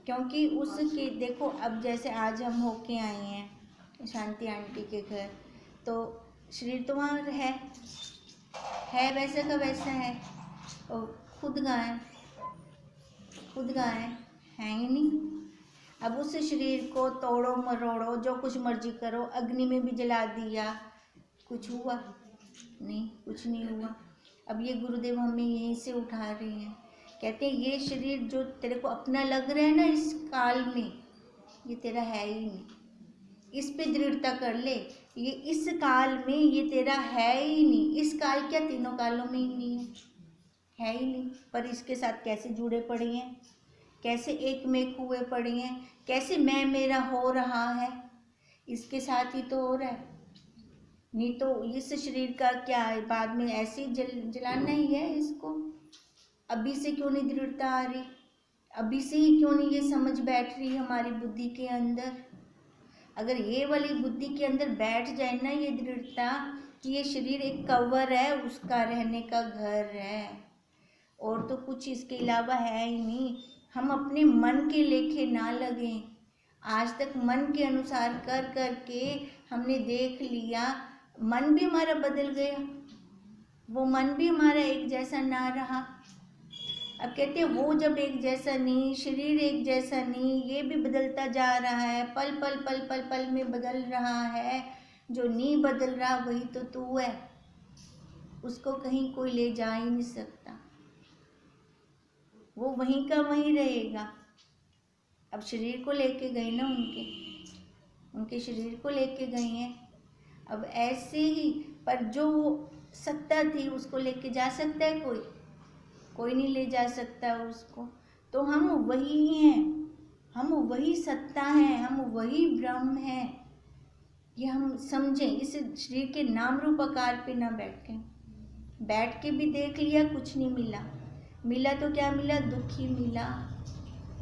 क्योंकि उसके देखो, अब जैसे आज हम होके आए हैं शांति आंटी के घर, तो शरीर तो वहाँ है वैसा का वैसा है, और खुद गाय है ही नहीं। अब उस शरीर को तोड़ो मरोड़ो, जो कुछ मर्जी करो, अग्नि में भी जला दिया, कुछ हुआ नहीं, कुछ नहीं हुआ। अब ये गुरुदेव हमें यहीं से उठा रहे हैं, कहते हैं ये शरीर जो तेरे को अपना लग रहा है ना इस काल में, ये तेरा है ही नहीं। इस पे दृढ़ता कर ले, ये इस काल में ये तेरा है ही नहीं। इस काल क्या, तीनों कालों में ही नहीं है ही नहीं। पर इसके साथ कैसे जुड़े पड़े हैं, कैसे एक में हुए पड़े हैं, कैसे मैं मेरा हो रहा है, इसके साथ ही तो हो रहा है। नहीं तो इस शरीर का क्या है, बाद में ऐसे ही जलाना ही है इसको। अभी से क्यों नहीं दृढ़ता आ रही, अभी से ही क्यों नहीं ये समझ बैठ रही हमारी बुद्धि के अंदर। अगर ये वाली बुद्धि के अंदर बैठ जाए ना ये दृढ़ता कि ये शरीर एक कवर है, उसका रहने का घर है, और तो कुछ इसके अलावा है ही नहीं। हम अपने मन के लेखे ना लगें। आज तक मन के अनुसार कर कर के हमने देख लिया, मन भी हमारा बदल गया, वो मन भी हमारा एक जैसा ना रहा। अब कहते हैं वो जब एक जैसा नहीं, शरीर एक जैसा नहीं, ये भी बदलता जा रहा है, पल पल पल पल पल में बदल रहा है। जो नहीं बदल रहा वही तो तू है, उसको कहीं कोई ले जा ही नहीं सकता, वो वहीं का वहीं रहेगा। अब शरीर को लेके गए ना, उनके शरीर को लेके गए हैं। अब ऐसे ही, पर जो सत्ता थी उसको लेके जा सकता है कोई नहीं ले जा सकता उसको। तो हम वही हैं, हम वही सत्ता हैं, हम वही ब्रह्म हैं। ये हम समझें, इस शरीर के नाम रूप आकार पे ना बैठ के भी देख लिया, कुछ नहीं मिला तो क्या मिला, दुख ही मिला।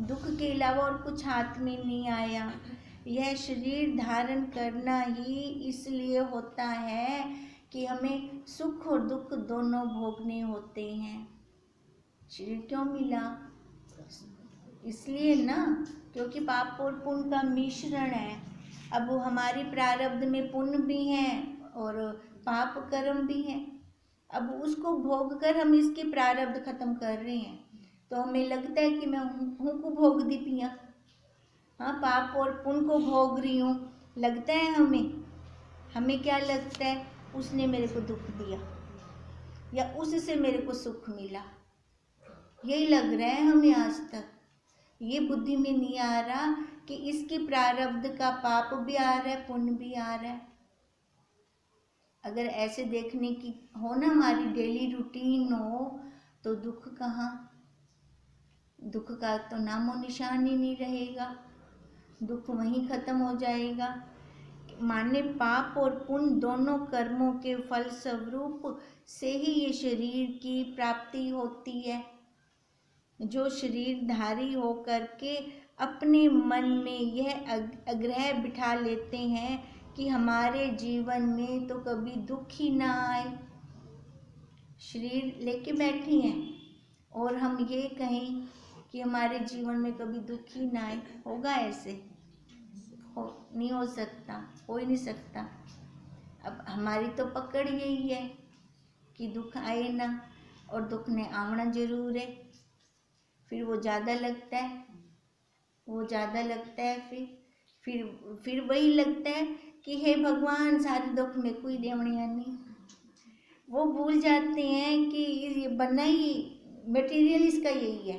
दुख के अलावा और कुछ हाथ में नहीं आया। यह शरीर धारण करना ही इसलिए होता है कि हमें सुख और दुख दोनों भोगने होते हैं। शरीर क्यों मिला, इसलिए ना, क्योंकि पाप और पुण्य का मिश्रण है। अब वो हमारी प्रारब्ध में पुण्य भी है और पाप कर्म भी है। अब उसको भोग कर हम इसके प्रारब्ध खत्म कर रहे हैं, तो हमें लगता है कि मैं हूँ को भोग दी पिया, हाँ पाप और पुण्य को भोग रही हूँ, लगता है हमें क्या लगता है, उसने मेरे को दुख दिया या उससे मेरे को सुख मिला, यही लग रहा है हमें आज तक। ये बुद्धि में नहीं आ रहा कि इसके प्रारब्ध का पाप भी आ रहा है, पुण्य भी आ रहा है। अगर ऐसे देखने की हो ना हमारी डेली रूटीन हो, तो दुख कहाँ, दुख का तो नामो निशान ही नहीं रहेगा, दुख वहीं खत्म हो जाएगा। माने पाप और पुण्य दोनों कर्मों के फल स्वरूप से ही ये शरीर की प्राप्ति होती है। जो शरीरधारी हो करके अपने मन में यह आग्रह बिठा लेते हैं कि हमारे जीवन में तो कभी दुख ही ना आए, शरीर लेके बैठी हैं और हम ये कहें कि हमारे जीवन में कभी दुख ही ना आए, होगा ऐसे? नहीं हो सकता, हो ही नहीं सकता। अब हमारी तो पकड़ यही है कि दुख आए ना, और दुख ने आना जरूर है। फिर वो ज़्यादा लगता है, फिर वही लगता है कि हे भगवान सारे दुख में कोई देवनिया नहीं। वो भूल जाते हैं कि ये बनना ही मटेरियल इसका यही है,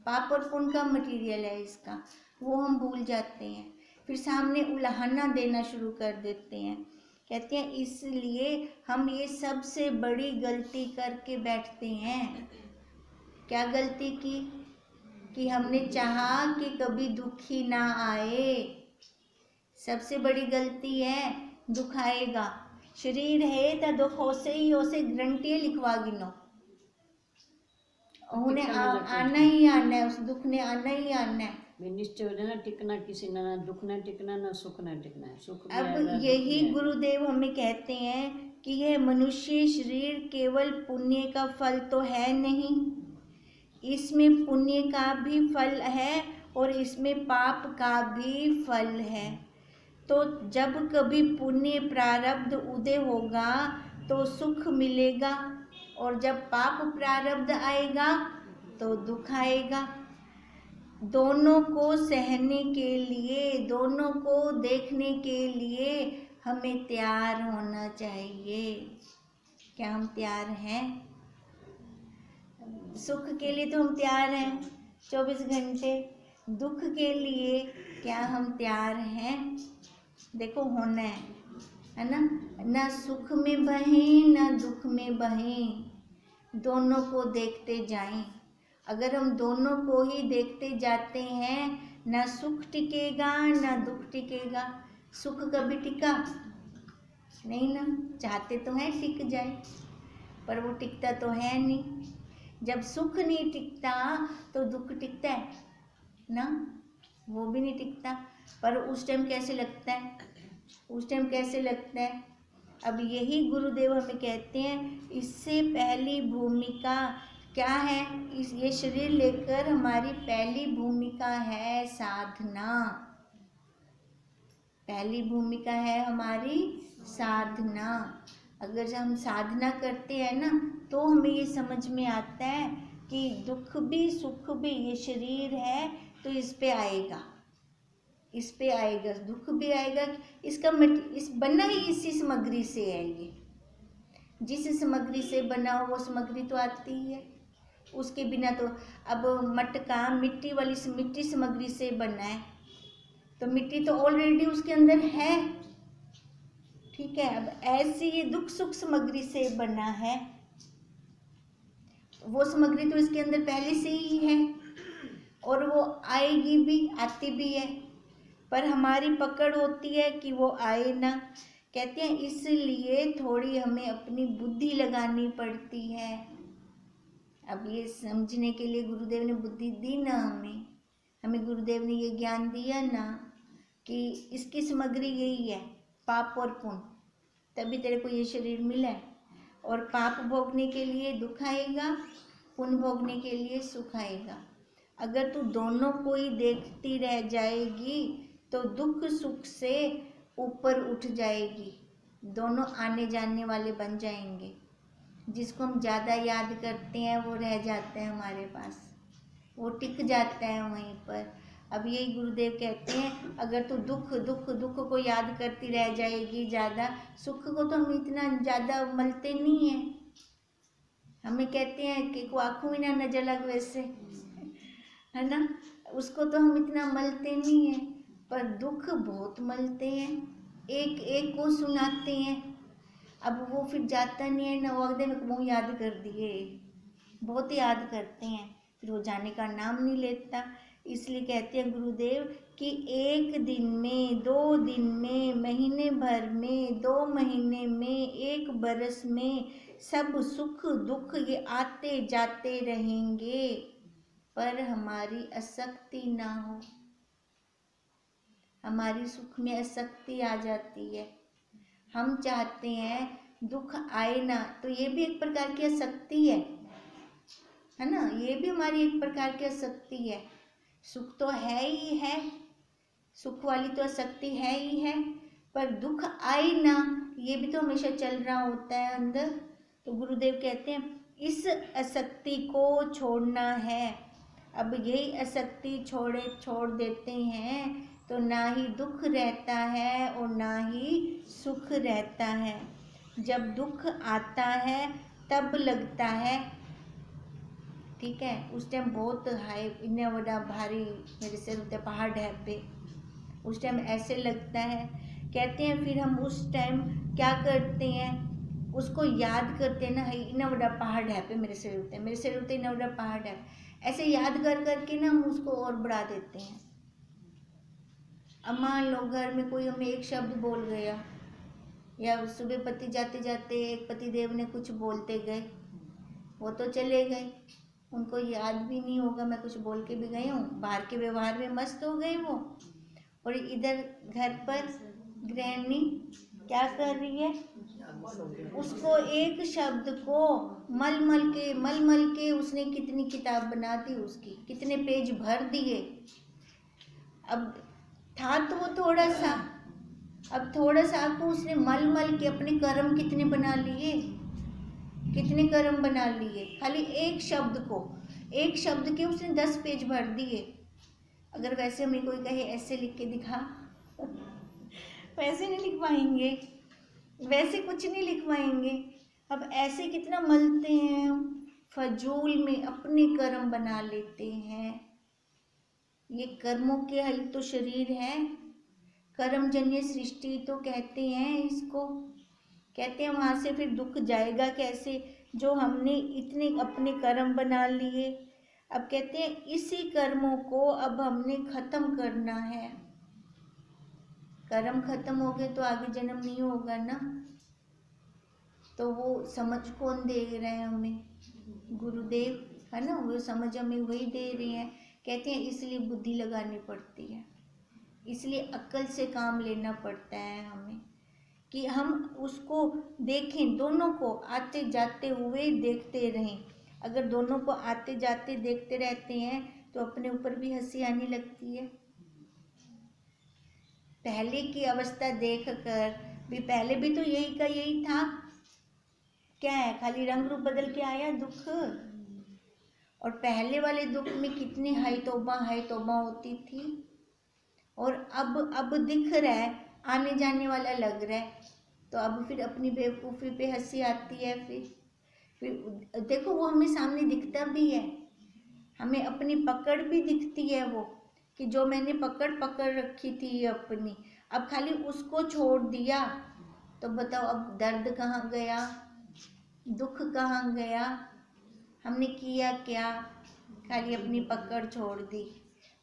पाप और पुण्य का मटेरियल है इसका, वो हम भूल जाते हैं। फिर सामने उलाहना देना शुरू कर देते हैं। कहते हैं इसलिए हम ये सबसे बड़ी गलती करके बैठते हैं। क्या गलती की? कि हमने चाहा कि कभी दुख ही ना आए। सबसे बड़ी गलती है, दुख आएगा, शरीर है तो दुख होसे ही गारंटी लिखवा गिनो, उन्हें आना ही आना है, उस दुख ने आना ही आना है। निश्चय हो जाना, टिकना किसी ना दुख न टिकना ना सुख न टिकना है। सुख अब यही गुरुदेव हमें कहते हैं कि यह मनुष्य शरीर केवल पुण्य का फल तो है नहीं, इसमें पुण्य का भी फल है और इसमें पाप का भी फल है। तो जब कभी पुण्य प्रारब्ध उदय होगा तो सुख मिलेगा, और जब पाप प्रारब्ध आएगा तो दुख आएगा। दोनों को सहने के लिए, दोनों को देखने के लिए हमें तैयार होना चाहिए। क्या हम तैयार हैं? सुख के लिए तो हम तैयार हैं 24 घंटे, दुख के लिए क्या हम तैयार हैं? देखो होना है ना? ना सुख में बहें ना दुख में बहें, दोनों को देखते जाएं। अगर हम दोनों को ही देखते जाते हैं, ना सुख टिकेगा ना दुख टिकेगा। सुख कभी टिका नहीं ना, चाहते तो हैं टिक जाए, पर वो टिकता तो है नहीं। जब सुख नहीं टिकता तो दुख टिकता है ना, वो भी नहीं टिकता। पर उस टाइम कैसे लगता है? उस टाइम कैसे लगता है? अब यही गुरुदेव हमें कहते हैं, इससे पहली भूमिका क्या है? ये शरीर लेकर हमारी पहली भूमिका है साधना। पहली भूमिका है हमारी साधना। अगर हम साधना करते हैं ना, तो हमें ये समझ में आता है कि दुख भी सुख भी ये शरीर है तो इस पे आएगा, इस पे आएगा, दुख भी आएगा। इसका इस बना ही इसी सामग्री से है। ये जिस सामग्री से बना हो वो सामग्री तो आती ही है, उसके बिना तो। अब मटका मिट्टी वाली मिट्टी सामग्री से बना है, तो मिट्टी तो ऑलरेडी उसके अंदर है, ठीक है। अब ऐसे ये दुख सुख सामग्री से बना है, वो सामग्री तो इसके अंदर पहले से ही है और वो आएगी भी, आती भी है, पर हमारी पकड़ होती है कि वो आए ना। कहते हैं इसलिए थोड़ी हमें अपनी बुद्धि लगानी पड़ती है। अब ये समझने के लिए गुरुदेव ने बुद्धि दी ना हमें गुरुदेव ने ये ज्ञान दिया ना कि इसकी सामग्री यही है, पाप और पुण्य, तभी तेरे को ये शरीर मिला है। और पाप भोगने के लिए दुख आएगा, पुण्य भोगने के लिए सुख आएगा। अगर तू दोनों को ही देखती रह जाएगी तो दुख सुख से ऊपर उठ जाएगी, दोनों आने जाने वाले बन जाएंगे। जिसको हम ज़्यादा याद करते हैं वो रह जाता है हमारे पास, वो टिक जाता है वहीं पर। अब यही गुरुदेव कहते हैं, अगर तू दुख दुख दुख को याद करती रह जाएगी ज़्यादा, सुख को तो हम इतना ज़्यादा मलते नहीं हैं। हमें कहते हैं कि को आँखों में ना नजर लग, वैसे है ना, उसको तो हम इतना मलते नहीं हैं, पर दुख बहुत मलते हैं, एक एक को सुनाते हैं। अब वो फिर जाता नहीं है ना, वो अगले में वो याद कर दिए, बहुत याद करते हैं, फिर वो जाने का नाम नहीं लेता। इसलिए कहते हैं गुरुदेव कि 1 दिन में, 2 दिन में, महीने भर में, 2 महीने में, 1 बरस में सब सुख दुख ये आते जाते रहेंगे, पर हमारी आसक्ति ना हो। हमारी सुख में आसक्ति आ जाती है, हम चाहते हैं दुख आए ना, तो ये भी एक प्रकार की आसक्ति है ना, ये भी हमारी एक प्रकार की आसक्ति है। सुख तो है ही है, सुख वाली तो आसक्ति है ही है, पर दुख आए ना, ये भी तो हमेशा चल रहा होता है अंदर। तो गुरुदेव कहते हैं इस आसक्ति को छोड़ना है। अब यही आसक्ति छोड़ देते हैं तो ना ही दुख रहता है और ना ही सुख रहता है। जब दुख आता है तब लगता है, ठीक है, उस टाइम बहुत हाई, इतना बड़ा भारी मेरे सिर उते पहाड़ है पे, उस टाइम ऐसे लगता है। कहते हैं फिर हम उस टाइम क्या करते हैं, उसको याद करते हैं ना, इतना बड़ा पहाड़ है पे मेरे सिर उते इतना बड़ा पहाड़ है, ऐसे याद कर करके ना हम उसको और बढ़ा देते हैं। अब मान लो घर में कोई हमें एक शब्द बोल गया, या सुबह पति जाते जाते एक पति देव ने कुछ बोलते गए, वो तो चले गए, उनको याद भी नहीं होगा मैं कुछ बोल के भी गई हूँ, बाहर के व्यवहार में मस्त हो गए वो, और इधर घर पर गृहिणी क्या कर रही है, उसको एक शब्द को मल मल के उसने कितनी किताब बना दी, उसकी कितने पेज भर दिए। अब था तो वो थोड़ा सा, अब थोड़ा सा को उसने मल के अपने कर्म कितने बना लिए, कितने कर्म बना लिए। खाली एक शब्द को, एक शब्द के उसने 10 पेज भर दिए। अगर वैसे हमें कोई कहे ऐसे लिख के दिखा वैसे नहीं लिख पाएंगे, वैसे कुछ नहीं लिख पाएंगे। अब ऐसे कितना मलते हैं हम, फजूल में अपने कर्म बना लेते हैं। ये कर्मों के ही तो शरीर है, कर्मजन्य सृष्टि तो कहते हैं इसको। कहते हैं वहाँ से फिर दुख जाएगा कैसे, जो हमने इतने अपने कर्म बना लिए। अब कहते हैं इसी कर्मों को अब हमने खत्म करना है। कर्म खत्म हो गए तो आगे जन्म नहीं होगा ना। तो वो समझ कौन दे रहे हैं हमें, गुरुदेव है ना, वो समझ हमें वही दे रहे हैं। कहते हैं इसलिए बुद्धि लगानी पड़ती है, इसलिए अक्ल से काम लेना पड़ता है हमें, कि हम उसको देखें, दोनों को आते जाते हुए देखते रहें। अगर दोनों को आते जाते देखते रहते हैं तो अपने ऊपर भी हंसी आने लगती है। पहले की अवस्था देख कर भी, पहले भी तो यही का यही था। क्या है, खाली रंग रूप बदल के आया दुख। और पहले वाले दुख में कितनी हाय तौबा होती थी। और अब दिख रहा है, आने जाने वाला लग रहा है, तो अब फिर अपनी बेवकूफ़ी पे हंसी आती है। फिर देखो वो हमें सामने दिखता भी है, हमें अपनी पकड़ भी दिखती है, वो कि जो मैंने पकड़ रखी थी अपनी, अब खाली उसको छोड़ दिया तो बताओ अब दर्द कहाँ गया, दुख कहाँ गया। हमने किया क्या, खाली अपनी पकड़ छोड़ दी।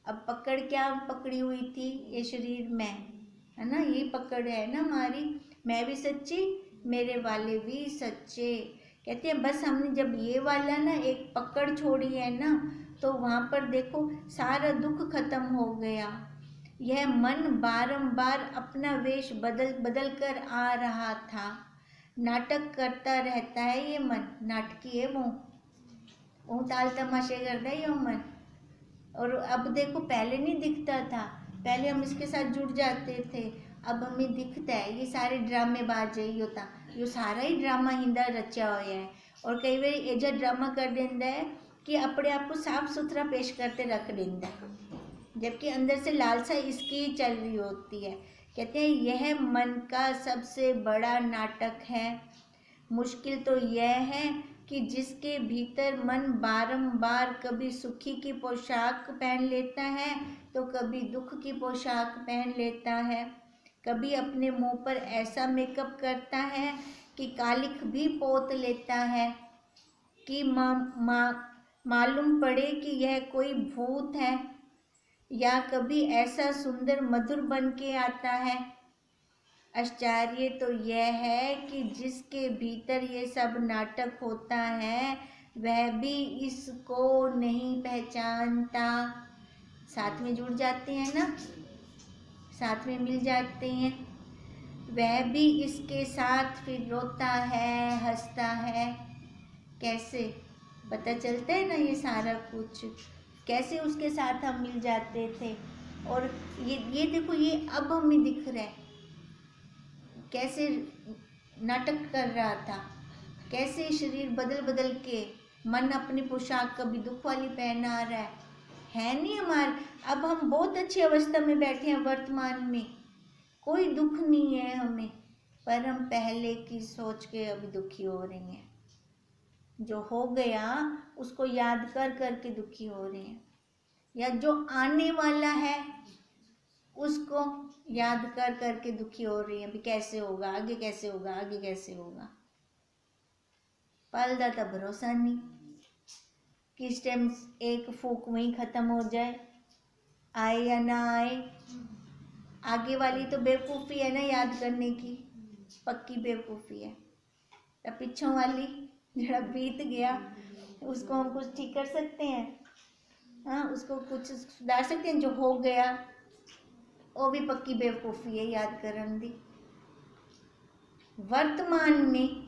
अब पकड़ क्या पकड़ी हुई थी, ये शरीर में है ना, यही पकड़ है ना हमारी। मैं भी सच्ची, मेरे वाले भी सच्चे। कहते हैं बस हमने जब ये वाला ना एक पकड़ छोड़ी है ना, तो वहाँ पर देखो सारा दुख खत्म हो गया। यह मन बारंबार अपना वेश बदल कर आ रहा था। नाटक करता रहता है ये मन, नाटकी है वो ताल तमाशे करता है ये मन। और अब देखो पहले नहीं दिखता था, पहले हम इसके साथ जुड़ जाते थे, अब हमें दिखता है ये सारे ड्रामेबाज ही होता, ये सारा ही ड्रामा हिंदा रचा हुआ है। और कई बार एजा ड्रामा कर देता है कि अपने आप को साफ सुथरा पेश करते रख देता है, जबकि अंदर से लालसा इसकी ही चल रही होती है। कहते हैं यह मन का सबसे बड़ा नाटक है। मुश्किल तो यह है कि जिसके भीतर मन बारंबार कभी सुखी की पोशाक पहन लेता है तो कभी दुख की पोशाक पहन लेता है, कभी अपने मुंह पर ऐसा मेकअप करता है कि कालिख भी पोत लेता है कि मालूम पड़े कि यह कोई भूत है, या कभी ऐसा सुंदर मधुर बन के आता है। आश्चर्य तो यह है कि जिसके भीतर ये सब नाटक होता है वह भी इसको नहीं पहचानता। साथ में जुड़ जाते हैं ना, साथ में मिल जाते हैं, वह भी इसके साथ फिर रोता है, हंसता है। कैसे पता चलता है ना ये सारा कुछ, कैसे उसके साथ हम मिल जाते थे। और ये देखो ये अब हमें दिख रहा है कैसे नाटक कर रहा था, कैसे शरीर बदल के मन अपनी पोशाक कभी दुख वाली पहना रहा है नहीं हमारे। अब हम बहुत अच्छी अवस्था में बैठे हैं, वर्तमान में कोई दुख नहीं है हमें, पर हम पहले की सोच के अभी दुखी हो रहे हैं। जो हो गया उसको याद कर के दुखी हो रहे हैं, या जो आने वाला है उसको याद कर के दुखी हो रही है। अभी कैसे होगा, आगे कैसे होगा, आगे कैसे होगा। पल दा तो भरोसा नहीं, किस टाइम एक फूक वहीं खत्म हो जाए, आए या ना आए। आगे वाली तो बेवकूफ़ी है ना याद करने की, पक्की बेवकूफ़ी है। तो पिछों वाली जरा बीत गया उसको हम कुछ ठीक कर सकते हैं, हाँ उसको कुछ सुधार सकते हैं। जो हो गया वो भी पक्की बेवकूफ़ी है याद करन दी। वर्तमान में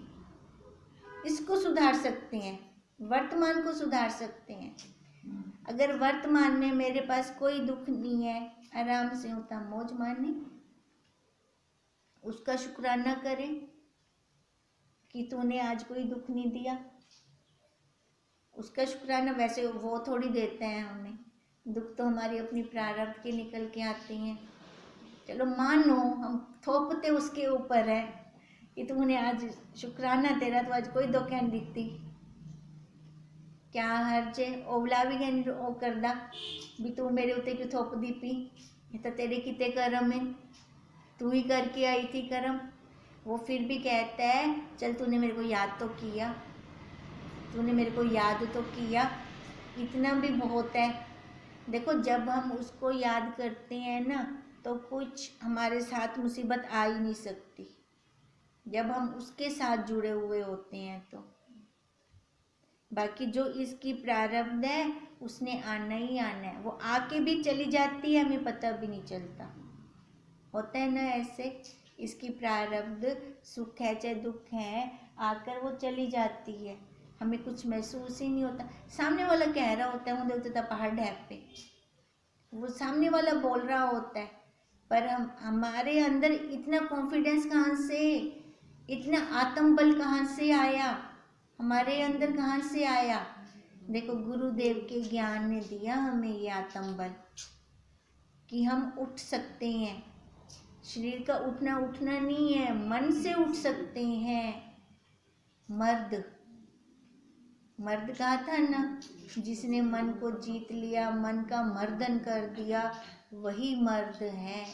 इसको सुधार सकते हैं, वर्तमान को सुधार सकते हैं। अगर वर्तमान में मेरे पास कोई दुख नहीं है, आराम से होता, मौज माने, उसका शुक्राना करें कि तूने आज कोई दुख नहीं दिया। उसका शुक्राना, वैसे वो थोड़ी देते हैं हमें, दुख तो हमारी अपनी प्रारब्ध के निकल के आते हैं। चलो मानो हम थोपते उसके ऊपर है कि तूने आज शुक्राना तेरा, तो आज कोई दुख नहीं दिखती, क्या हर्ज है, ओवला भी कहनी ओ करदा भी तू मेरे उत्ते क्यों थोप दी पी, ये तो तेरे किते कर्म है, तू ही करके आई थी कर्म। वो फिर भी कहता है चल तूने मेरे को याद तो किया, तूने मेरे को याद तो किया, इतना भी बहुत है। देखो जब हम उसको याद करते हैं ना, तो कुछ हमारे साथ मुसीबत आ ही नहीं सकती, जब हम उसके साथ जुड़े हुए होते हैं तो। बाकी जो इसकी प्रारब्ध है उसने आना ही आना है, वो आके भी चली जाती है, हमें पता भी नहीं चलता, होता है ना ऐसे। इसकी प्रारब्ध सुख है चाहे दुख है, आकर वो चली जाती है, हमें कुछ महसूस ही नहीं होता। सामने वाला कह रहा होता है उधर उधर पहाड़ ढैप पे, वो सामने वाला बोल रहा होता है, पर हमारे अंदर इतना कॉन्फिडेंस कहाँ से, इतना आत्मबल कहाँ से आया, हमारे अंदर कहाँ से आया। देखो गुरुदेव के ज्ञान ने दिया हमें ये आत्मबल कि हम उठ सकते हैं। शरीर का उठना उठना नहीं है, मन से उठ सकते हैं। मर्द कहा था ना, जिसने मन को जीत लिया, मन का मर्दन कर दिया, वही मर्द है।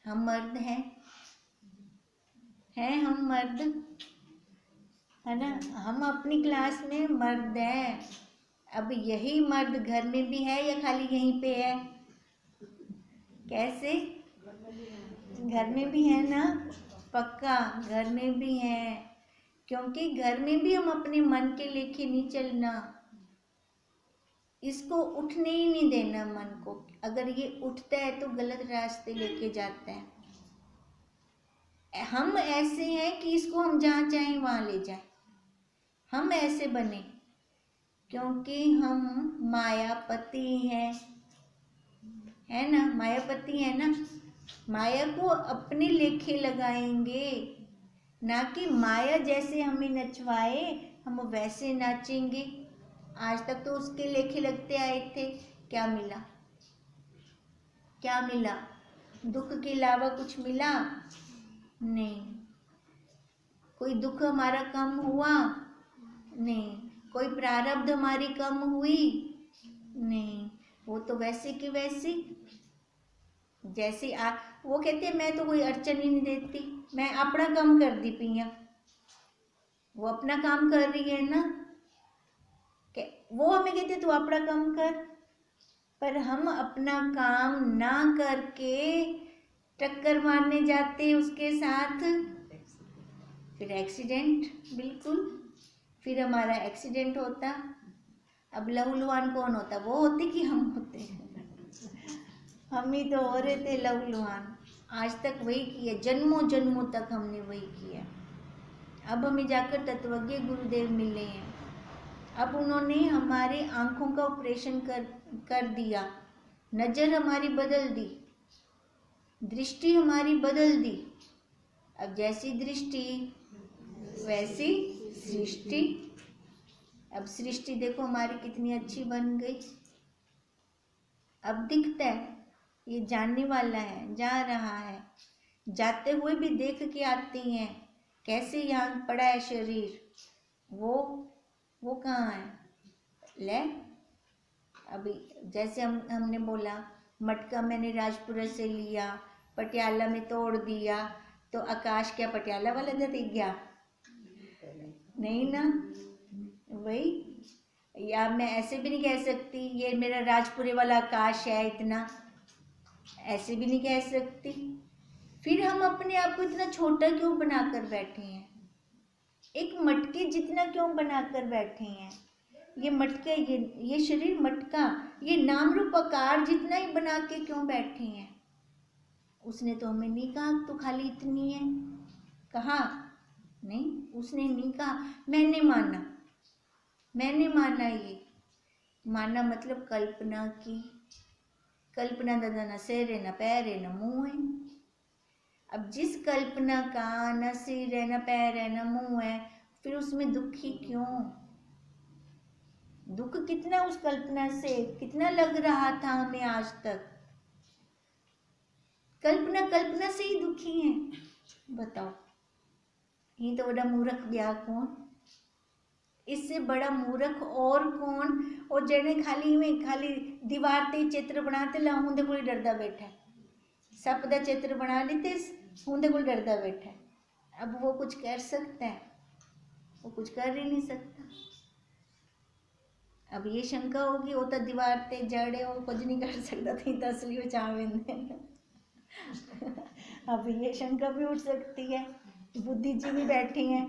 हम मर्द हैं हम मर्द है ना, हम अपनी क्लास में मर्द हैं। अब यही मर्द घर में भी है या खाली यहीं पे है? कैसे? घर में भी है ना, पक्का घर में भी है, क्योंकि घर में भी हम अपने मन के लेके नहीं चलना, इसको उठने ही नहीं देना मन को। अगर ये उठता है तो गलत रास्ते लेके जाता है। हम ऐसे हैं कि इसको हम जहाँ चाहें वहाँ ले जाएं, हम ऐसे बने क्योंकि हम मायापति हैं, है ना, मायापति है ना। माया को अपने लेखे लगाएंगे, ना कि माया जैसे हमें नचवाए हम वैसे नाचेंगे। आज तक तो उसके लेखे लगते आए थे, क्या मिला? क्या मिला? दुख के अलावा कुछ मिला नहीं। कोई दुख हमारा कम हुआ नहीं, कोई प्रारब्ध हमारी कम हुई नहीं। वो तो वैसे की वैसी, जैसे वो कहते हैं मैं तो कोई अड़चन ही नहीं देती, मैं अपना काम कर दी पिया। वो अपना काम कर रही है ना, वो हमें कहते तू अपना काम कर, पर हम अपना काम ना करके टक्कर मारने जाते उसके साथ, फिर एक्सीडेंट, बिल्कुल, फिर हमारा एक्सीडेंट होता। अब लहूलुहान कौन होता? वो होते कि हम होते? हम ही तो हो रहे थे लहूलुहान। आज तक वही किया, जन्मों जन्मों तक हमने वही किया। अब हमें जाकर तत्वज्ञ गुरुदेव मिले हैं, अब उन्होंने हमारे आँखों का ऑपरेशन कर दिया, नज़र हमारी बदल दी, दृष्टि हमारी बदल दी। अब जैसी दृष्टि वैसी सृष्टि। अब सृष्टि देखो हमारी कितनी अच्छी बन गई। अब दिखता है ये जानने वाला है, जा रहा है, जाते हुए भी देख के आते हैं कैसे यहाँ पड़ा है शरीर, वो कहाँ है? ले अभी जैसे हमने बोला मटका मैंने राजपुरा से लिया, पटियाला में तोड़ दिया, तो आकाश क्या पटियाला वाला दिख गया? नहीं ना। वही, या मैं ऐसे भी नहीं कह सकती ये मेरा राजपुरे वाला आकाश है इतना, ऐसे भी नहीं कह सकती। फिर हम अपने आप को इतना छोटा क्यों बनाकर बैठे हैं? एक मटके जितना क्यों बनाकर बैठे हैं? ये मटका, ये शरीर मटका, ये नाम रूप आकार जितना ही बना के क्यों बैठे हैं? उसने तो हमें नहीं कहा तो खाली इतनी है, कहा नहीं, उसने नहीं कहा। मैंने माना, ये माना मतलब कल्पना की। कल्पना दादा न सिर है, न पैर है, न मुंह है। अब जिस कल्पना का न सिर है, न पैर है, न मुंह है, फिर उसमें दुखी क्यों? दुख कितना उस कल्पना से, कितना लग रहा था हमें आज तक। कल्पना से ही दुखी हैं, बताओ। ये तो बड़ा मूर्ख ब्याह कौन, इससे बड़ा मूर्ख और कौन। और जने खाली दीवार ते चित्र बनाते ला, उनके कोल डरदा बैठा है। सप दा चित्र बना लेते, उनके कोल डरदा बैठा है। अब वो कुछ कर सकता है? वो कुछ कर ही नहीं सकता। अब ये शंका होगी, वो तो दीवार ते जड़े, वो कुछ नहीं कर सकता थी, तो असली वो चावेंदे। अब ये शंका भी उठ सकती है, बुद्धिजीवी बैठी हैं।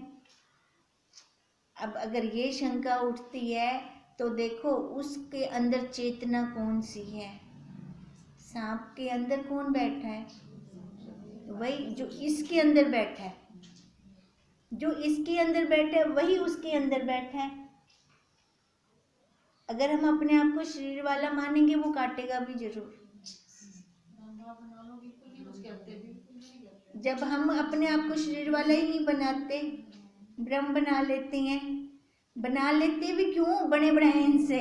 अब अगर ये शंका उठती है तो देखो उसके अंदर चेतना कौन सी है। सांप के अंदर कौन बैठा है? वही जो इसके अंदर बैठा है। जो इसके अंदर बैठा है वही उसके अंदर बैठा है। अगर हम अपने आप को शरीर वाला मानेंगे, वो काटेगा भी जरूर। जब हम अपने आप को शरीर वाला ही नहीं बनाते, ब्रह्म बना लेते हैं। बना लेते भी क्यों? बने बनाए से।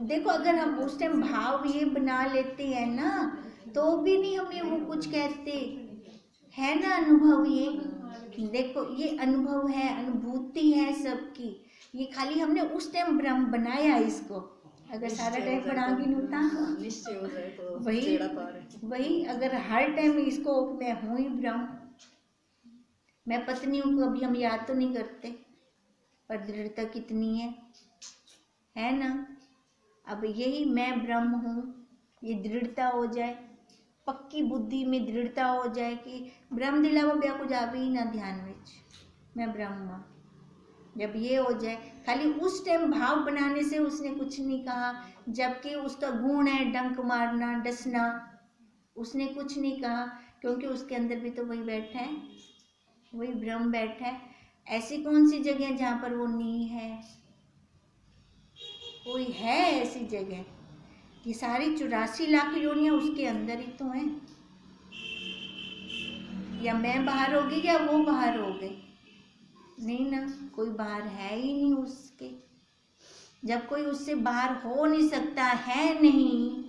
देखो अगर हम उस टाइम भाव ये बना लेते हैं ना, तो भी नहीं हमें वो कुछ कहते है ना। अनुभव ये देखो, ये अनुभव है, अनुभूति है सबकी। ये खाली हमने उस टाइम ब्रह्म बनाया इसको। अगर सारा टाइम बना भी नहीं था, वही अगर हर टाइम इसको मैं हूँ ही ब्रह्म, मैं पत्नी हूँ, कभी हम याद तो नहीं करते, पर दृढ़ता कितनी है ना। अब यही मैं ब्रह्म हूँ, ये दृढ़ता हो जाए, पक्की बुद्धि में दृढ़ता हो जाए कि ब्रह्म दिलावा ब्या कुछ आवे ही ना ध्यान विच, मैं ब्रह्म हूँ। जब ये हो जाए, खाली उस टाइम भाव बनाने से उसने कुछ नहीं कहा, जबकि उसका गुण है डंक मारना, डसना, उसने कुछ नहीं कहा, क्योंकि उसके अंदर भी तो वही बैठा है, वही ब्रह्म बैठा है। ऐसी कौन सी जगह जहाँ पर वो नहीं है? कोई है ऐसी जगह? ये सारी 84 लाख योनियां उसके अंदर ही तो हैं। या मैं बाहर हो गई या वो बाहर हो गई? नहीं ना, कोई बाहर है ही नहीं उसके। जब कोई उससे बाहर हो नहीं सकता है नहीं,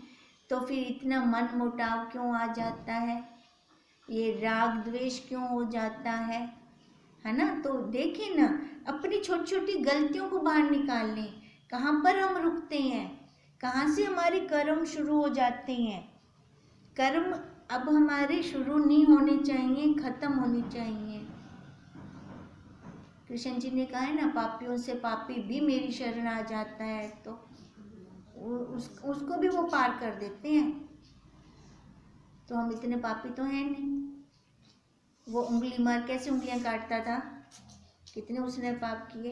तो फिर इतना मन मुटाव क्यों आ जाता है? ये राग द्वेष क्यों हो जाता है ना। तो देखें ना, अपनी छोटी छोटी गलतियों को बाहर निकाल लें। कहाँ पर हम रुकते हैं, कहाँ से हमारे कर्म शुरू हो जाते हैं। कर्म अब हमारे शुरू नहीं होने चाहिए, खत्म होने चाहिए। कृष्ण जी ने कहा है ना, पापियों से पापी भी मेरी शरण आ जाता है तो उसको भी वो पार कर देते हैं। तो हम इतने पापी तो हैं नहीं। वो उंगली मार कैसे उंगलियां काटता था, कितने उसने पाप किए।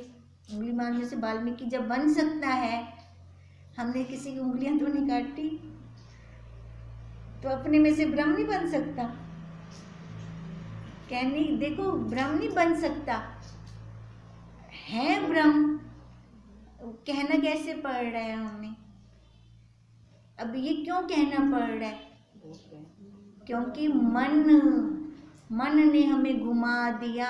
उंगली मारने से वाल्मीकि जब बन सकता है, हमने किसी की उंगलियां तो नहीं काटी, तो अपने में से ब्रह्म नहीं बन सकता। कहने देखो, ब्रह्म नहीं बन सकता है, ब्रह्म कहना कैसे पड़ रहा है हमें? अब ये क्यों कहना पड़ रहा है? क्योंकि मन ने हमें घुमा दिया।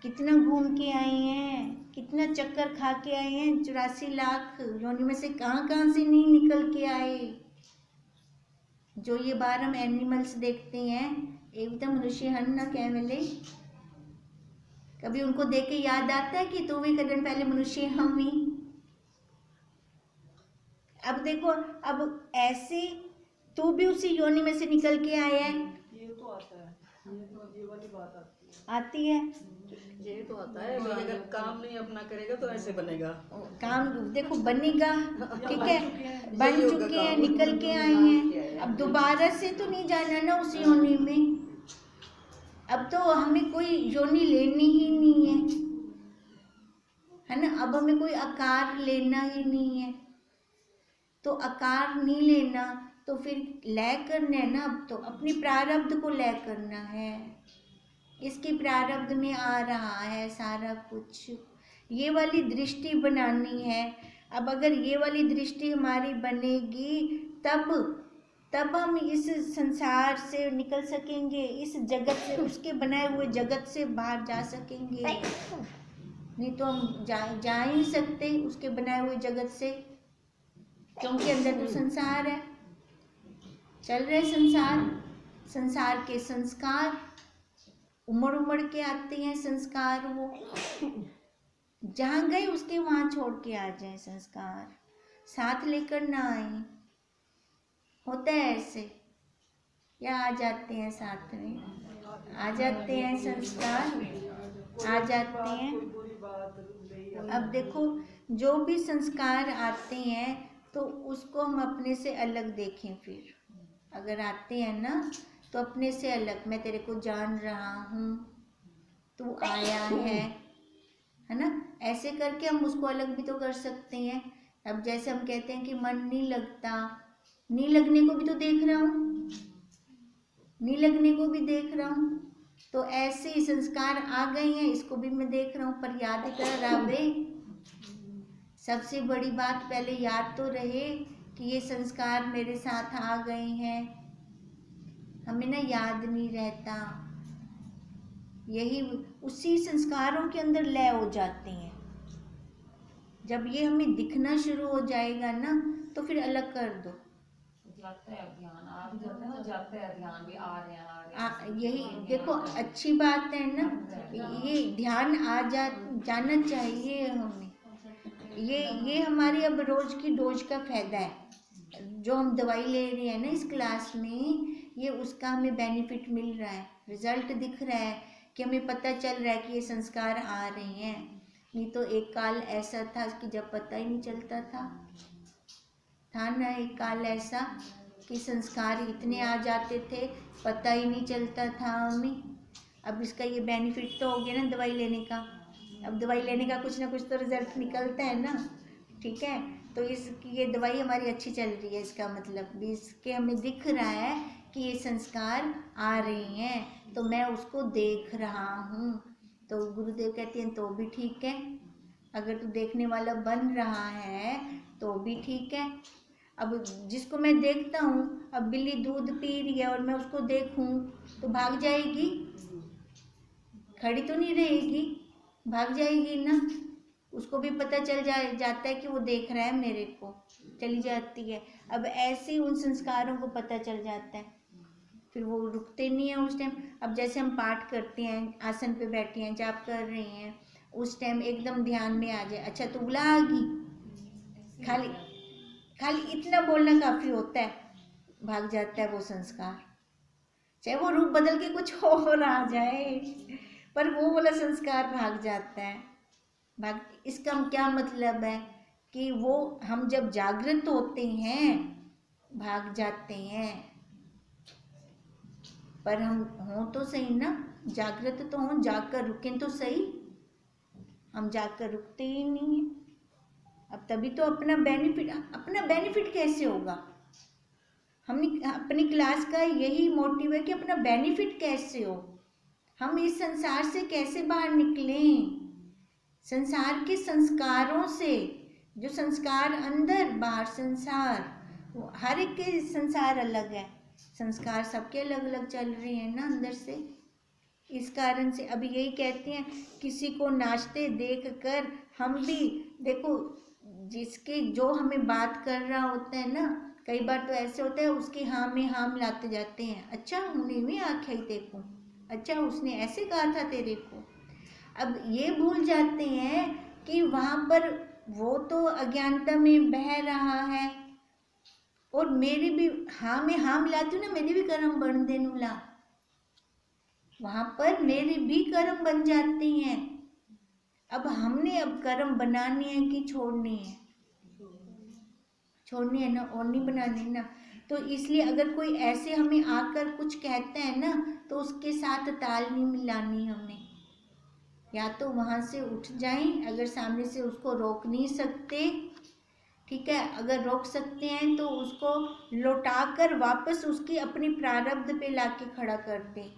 कितना घूम के आए हैं, कितना चक्कर खा के आए हैं, 84 लाख योनि में से कहाँ से नहीं निकल के आए। जो ये बार हम एनिमल्स देखते हैं, एकदम मनुष्य हन ना कह मिले, कभी उनको देख के याद आता है कि तो भी कदम पहले मनुष्य हम ही। अब देखो, अब ऐसे तू भी उसी योनि में से निकल के आया है। ये तो आता है, ये वाली बात आती है। ये तो आता है, अगर काम नहीं अपना करेगा तो ऐसे बनेगा। काम देखो बनेगा, ठीक है, बन चुके हैं, निकल के आए हैं। अब दोबारा से तो नहीं जाना ना उस योनि में। अब तो हमें कोई योनि लेनी ही नहीं है ना। अब हमें कोई आकार लेना ही नहीं है। तो आकार नहीं लेना, तो फिर लय करना है ना। अब तो अपनी प्रारब्ध को लय करना है, इसकी प्रारब्ध में आ रहा है सारा कुछ, ये वाली दृष्टि बनानी है। अब अगर ये वाली दृष्टि हमारी बनेगी तब हम इस संसार से निकल सकेंगे, इस जगत से, उसके बनाए हुए जगत से बाहर जा सकेंगे। नहीं तो हम जा ही नहीं सकते उसके बनाए हुए जगत से, क्योंकि अंदर तो संसार है, चल रहे संसार के संस्कार उमड़ उमड़ के आते हैं संस्कार, वो जहाँ गए उसके वहाँ छोड़ के आ जाए संस्कार, साथ लेकर ना आए। होता है ऐसे, या आ जाते हैं साथ में, आ जाते हैं संस्कार, आ जाते हैं। अब देखो जो भी संस्कार आते हैं तो उसको हम अपने से अलग देखें। फिर अगर आते हैं ना तो अपने से अलग, मैं तेरे को जान रहा हूँ, तू आया है ना, ऐसे करके हम उसको अलग भी तो कर सकते हैं। अब जैसे हम कहते हैं कि मन नहीं लगता, नहीं लगने को भी तो देख रहा हूँ, नहीं लगने को भी देख रहा हूँ, तो ऐसे ही संस्कार आ गए हैं, इसको भी मैं देख रहा हूँ। पर याद कर रावे, सबसे बड़ी बात पहले याद तो रहे कि ये संस्कार मेरे साथ आ गए हैं। हमें ना याद नहीं रहता, यही उसी संस्कारों के अंदर लय हो जाते हैं। जब ये हमें दिखना शुरू हो जाएगा ना तो फिर अलग कर दो, जाता है ध्यान, आ भी जाता है ना, जाता है ध्यान भी, आ रहे हैं यही देखो अच्छी बात है ना, ये ध्यान जाना चाहिए हमें। ये हमारी अब रोज की डोज का फायदा है। जो हम दवाई ले रहे हैं ना इस क्लास में, ये उसका हमें बेनिफिट मिल रहा है, रिजल्ट दिख रहा है कि हमें पता चल रहा है कि ये संस्कार आ रहे हैं। नहीं तो एक काल ऐसा था कि जब पता ही नहीं चलता था ना, एक काल ऐसा कि संस्कार इतने आ जाते थे, पता ही नहीं चलता था हमें। अब इसका ये बेनिफिट तो हो गया ना दवाई लेने का, अब दवाई लेने का कुछ ना कुछ तो रिजल्ट निकलता है ना, ठीक है। तो इसकी ये दवाई हमारी अच्छी चल रही है, इसका मतलब भी इसके हमें दिख रहा है कि ये संस्कार आ रहे हैं, तो मैं उसको देख रहा हूँ। तो गुरुदेव कहते हैं तो भी ठीक है, अगर तू देखने वाला बन रहा है तो भी ठीक है। अब जिसको मैं देखता हूँ, अब बिल्ली दूध पी रही है और मैं उसको देखूँ तो भाग जाएगी, खड़ी तो नहीं रहेगी, भाग जाएगी ना। उसको भी पता चल जाता है कि वो देख रहा है मेरे को, चली जाती है। अब ऐसे उन संस्कारों को पता चल जाता है, फिर वो रुकते नहीं है उस टाइम। अब जैसे हम पाठ करते हैं, आसन पे बैठे हैं, जाप कर रहे हैं, उस टाइम एकदम ध्यान में आ जाए, अच्छा तो उला आ गई, खाली इतना बोलना काफ़ी होता है, भाग जाता है वो संस्कार। चाहे वो रूप बदल के कुछ और आ जाए, पर वो वाला संस्कार भाग जाता है। इसका क्या मतलब है कि वो हम जब जागृत होते हैं भाग जाते हैं, पर हम हों तो सही ना, जागृत तो हों, जाकर रुकें तो सही, हम जाकर रुकते ही नहीं हैं। अब तभी तो अपना बेनिफिट कैसे होगा? हमने अपनी क्लास का यही मोटिव है कि अपना बेनिफिट कैसे हो, हम इस संसार से कैसे बाहर निकलें, संसार के संस्कारों से। जो संस्कार अंदर बाहर संसार, हर एक के संसार अलग है, संस्कार सबके अलग अलग चल रहे हैं ना अंदर से। इस कारण से अभी यही कहते हैं, किसी को नाचते देख कर हम भी देखो, जिसके जो हमें बात कर रहा होता है ना, कई बार तो ऐसे होता है उसके हाँ में हाँ मिलाते जाते हैं, अच्छा उन्हें भी आख्या ही देखो, अच्छा उसने ऐसे कहा था तेरे को। अब ये भूल जाते हैं कि वहाँ पर वो तो अज्ञानता में बह रहा है, और मेरी भी हाँ में हाँ मिलाती हूँ ना, मेरे भी कर्म बन देनुला, वहाँ पर मेरे भी कर्म बन जाते हैं। अब हमने अब कर्म बनाने हैं कि छोड़ने हैं? छोड़नी है ना, और नहीं बनानी ना। तो इसलिए अगर कोई ऐसे हमें आकर कुछ कहता है ना, तो उसके साथ ताल नहीं मिलानी हमें, या तो वहाँ से उठ जाएं, अगर सामने से उसको रोक नहीं सकते ठीक है, अगर रोक सकते हैं तो उसको लौटाकर वापस उसकी अपनी प्रारब्ध पे लाके खड़ा कर दें।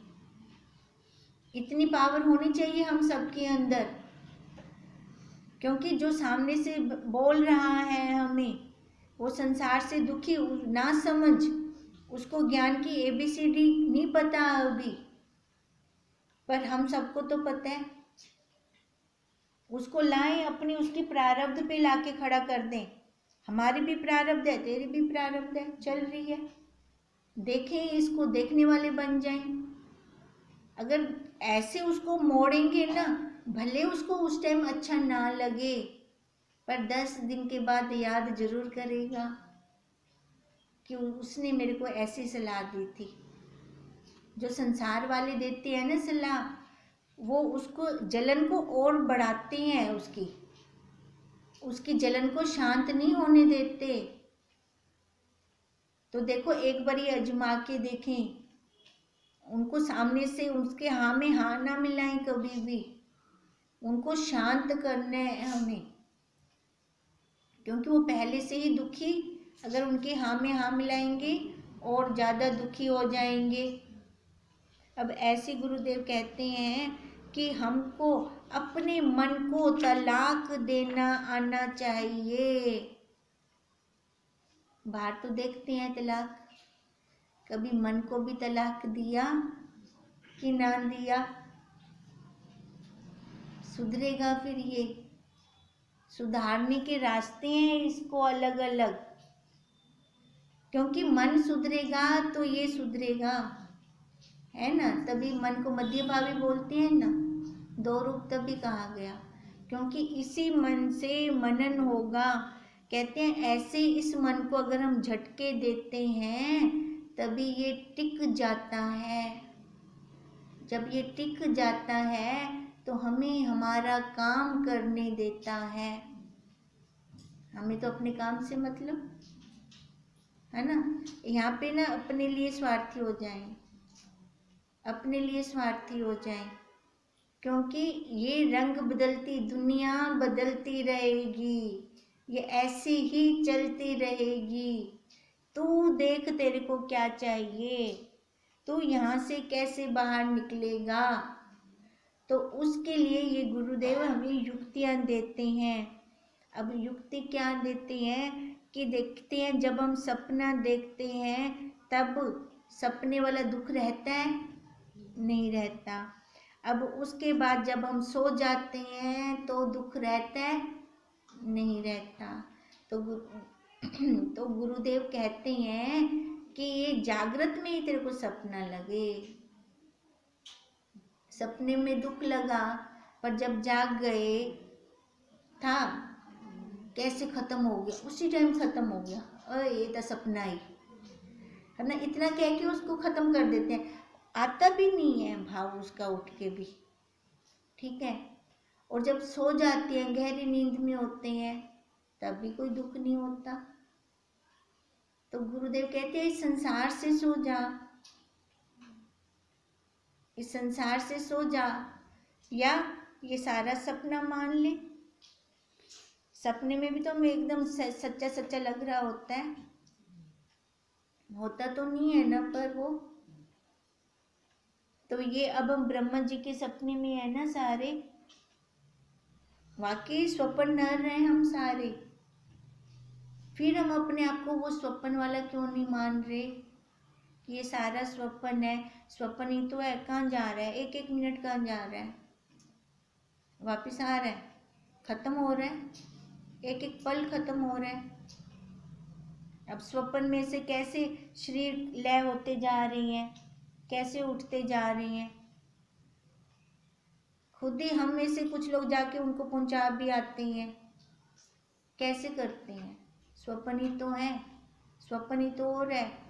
इतनी पावर होनी चाहिए हम सबके अंदर, क्योंकि जो सामने से बोल रहा है हमें, वो संसार से दुखी ना समझ, उसको ज्ञान की ABCD नहीं पता अभी, पर हम सबको तो पता है। उसको लाएं, अपनी उसकी प्रारब्ध पे लाके खड़ा कर दें। हमारी भी प्रारब्ध है, तेरी भी प्रारब्ध है, चल रही है, देखें इसको, देखने वाले बन जाएं। अगर ऐसे उसको मोड़ेंगे ना, भले उसको उस टाइम अच्छा ना लगे, पर 10 दिन के बाद याद जरूर करेगा कि उसने मेरे को ऐसी सलाह दी थी। जो संसार वाले देते हैं ना सलाह, वो उसको जलन को और बढ़ाते हैं, उसकी जलन को शांत नहीं होने देते। तो देखो, एक बारी आजमा के देखें, उनको सामने से उसके हाँ में हाँ ना मिलाएं कभी भी, उनको शांत करना है हमें, क्योंकि वो पहले से ही दुखी, अगर उनके हाँ में हाँ मिलाएंगे और ज़्यादा दुखी हो जाएंगे। अब ऐसे गुरुदेव कहते हैं कि हमको अपने मन को तलाक देना आना चाहिए। बाहर तो देखते हैं तलाक, कभी मन को भी तलाक दिया कि ना दिया? सुधरेगा फिर? ये सुधारने के रास्ते हैं इसको अलग अलग, क्योंकि मन सुधरेगा तो ये सुधरेगा, है ना। तभी मन को मध्य भावी बोलते हैं ना, 2 रूप तभी कहा गया, क्योंकि इसी मन से मनन होगा। कहते हैं ऐसे इस मन को अगर हम झटके देते हैं तभी ये टिक जाता है। जब ये टिक जाता है तो हमें हमारा काम करने देता है। हमें तो अपने काम से मतलब है ना। यहाँ पे ना अपने लिए स्वार्थी हो जाएं, अपने लिए स्वार्थी हो जाएं, क्योंकि ये रंग बदलती दुनिया बदलती रहेगी, ये ऐसी ही चलती रहेगी। तू देख तेरे को क्या चाहिए, तू यहाँ से कैसे बाहर निकलेगा। तो उसके लिए ये गुरुदेव हमें युक्तियाँ देते हैं। अब युक्ति क्या देते हैं कि देखते हैं, जब हम सपना देखते हैं तब सपने वाला दुख रहता है? नहीं रहता। अब उसके बाद जब हम सो जाते हैं तो दुख रहता है? नहीं रहता। तो गुरुदेव कहते हैं कि ये जागृत में ही तेरे को सपना लगे, सपने में दुख लगा, पर जब जाग गए था कैसे खत्म हो गया, उसी टाइम खत्म हो गया, अरे ये तो सपना ही है ना। इतना कह के उसको खत्म कर देते हैं, आता भी नहीं है भाव उसका उठ के भी, ठीक है। और जब सो जाते हैं, गहरी नींद में होते हैं, तब भी कोई दुख नहीं होता। तो गुरुदेव कहते हैं इस संसार से सो जा, इस संसार से सो जा, या ये सारा सपना मान ले। सपने में भी तो हमें एकदम सच्चा सच्चा लग रहा होता है, होता तो नहीं है ना, पर वो तो ये अब हम ब्रह्मा जी के सपने में है ना सारे, वाकई स्वप्न नर रहे हम सारे। फिर हम अपने आप को वो स्वप्न वाला क्यों नहीं मान रहे कि ये सारा स्वप्न है? स्वप्न ही तो है, कहाँ जा रहा है? एक एक मिनट कहाँ जा रहा है? वापस आ रहा है, खत्म हो रहा है, एक एक पल खत्म हो रहा है। अब स्वप्न में से कैसे शरीर लय होते जा रही हैं, कैसे उठते जा रही हैं, खुद ही हम में से कुछ लोग जाके उनको पहुंचा भी आते हैं। कैसे करते हैं? स्वप्न ही तो है, स्वप्न ही तो हो रहा है।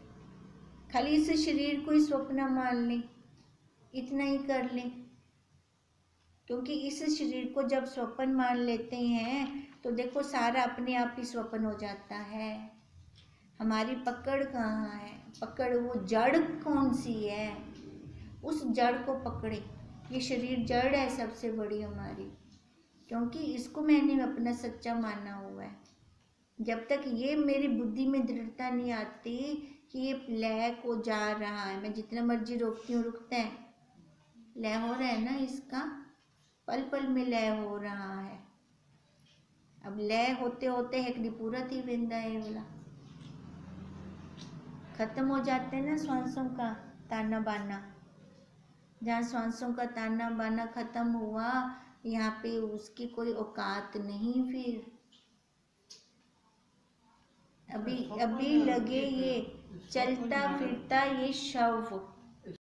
खाली इस शरीर को ही स्वप्न मान लें, इतना ही कर लें, क्योंकि इस शरीर को जब स्वप्न मान लेते हैं तो देखो सारा अपने आप ही स्वप्न हो जाता है। हमारी पकड़ कहाँ है? पकड़ वो जड़ कौन सी है, उस जड़ को पकड़े। ये शरीर जड़ है सबसे बड़ी हमारी, क्योंकि इसको मैंने अपना सच्चा माना हुआ है। जब तक ये मेरी बुद्धि में दृढ़ता नहीं आती कि ये लय को जा रहा है, मैं जितना मर्जी रोकती हूँ रुकता है, लय हो रहा है ना, इसका पल पल में लय हो रहा है। अब लय होते होते हेकड़ी पूरा थी वेंदा है बोला, खत्म हो जाते हैं ना श्वासों का ताना बाना। जहाँ श्वासों का ताना बाना खत्म हुआ, यहाँ पे उसकी कोई औकात नहीं फिर। अभी अभी लगे ये चलता फिरता ये शव